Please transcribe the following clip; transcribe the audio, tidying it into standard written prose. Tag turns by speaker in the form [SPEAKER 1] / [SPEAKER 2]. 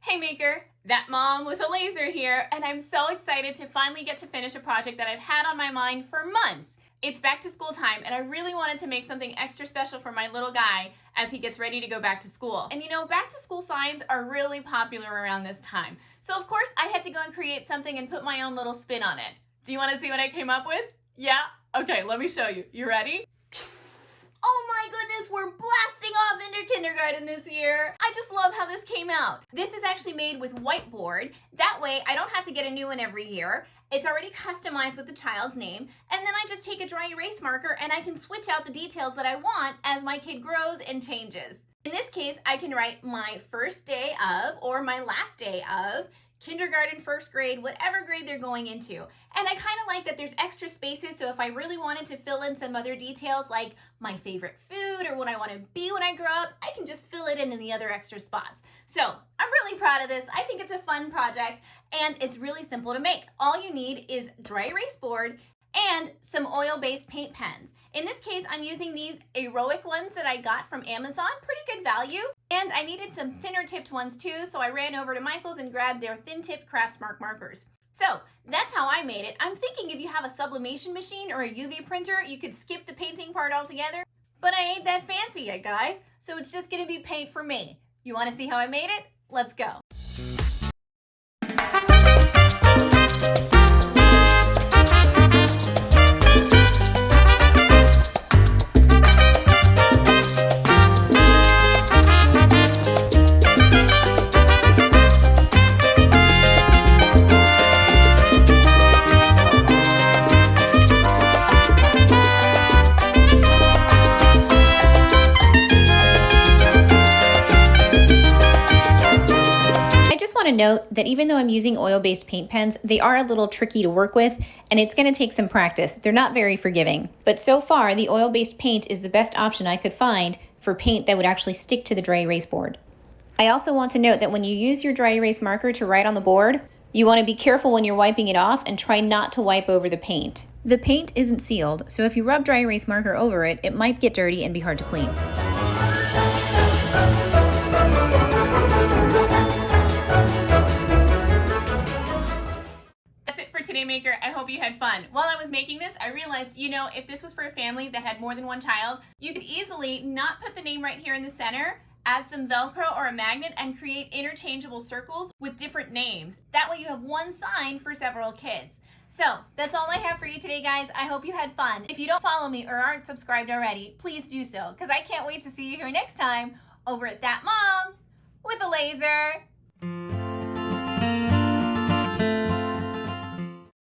[SPEAKER 1] Hey Maker, that mom with a laser here, and I'm so excited to finally get to finish a project that I've had on my mind for months. It's back to school time, and I really wanted to make something extra special for my little guy as he gets ready to go back to school. And you know, back to school signs are really popular around this time. So of course I had to go and create something and put my own little spin on it. Do you want to see what I came up with? Yeah? Okay, let me show you. You ready? Oh my goodness, we're blasting off into kindergarten this year. I just love how this came out. This is actually made with whiteboard. That way I don't have to get a new one every year. It's already customized with the child's name. And then I just take a dry erase marker and I can switch out the details that I want as my kid grows and changes. In this case, I can write my first day of or my last day of kindergarten, first grade, whatever grade they're going into. And I kind of like that there's extra spaces, so if I really wanted to fill in some other details like my favorite food or what I want to be when I grow up, I can just fill it in the other extra spots. So I'm really proud of this. I think it's a fun project and it's really simple to make. All you need is dry erase board and some oil-based paint pens. In this case, I'm using these Aeroic ones that I got from Amazon, pretty good value. And I needed some thinner tipped ones too, so I ran over to Michael's and grabbed their thin tipped Craftsmark markers. So that's how I made it. I'm thinking if you have a sublimation machine or a UV printer, you could skip the painting part altogether. But I ain't that fancy yet, guys, so it's just gonna be paint for me. You wanna see how I made it? Let's go.
[SPEAKER 2] To note that even though I'm using oil-based paint pens, they are a little tricky to work with, and it's going to take some practice. They're not very forgiving. But so far, the oil-based paint is the best option I could find for paint that would actually stick to the dry erase board. I also want to note that when you use your dry erase marker to write on the board, you want to be careful when you're wiping it off and try not to wipe over the paint. The paint isn't sealed, so if you rub dry erase marker over it, it might get dirty and be hard to clean.
[SPEAKER 1] Today Maker, I hope you had fun. While I was making this, I realized, you know, if this was for a family that had more than one child, you could easily not put the name right here in the center, add some Velcro or a magnet, and create interchangeable circles with different names. That way you have one sign for several kids. So that's all I have for you today, guys. I hope you had fun. If you don't follow me or aren't subscribed already, please do so, because I can't wait to see you here next time over at That Mom with a Laser.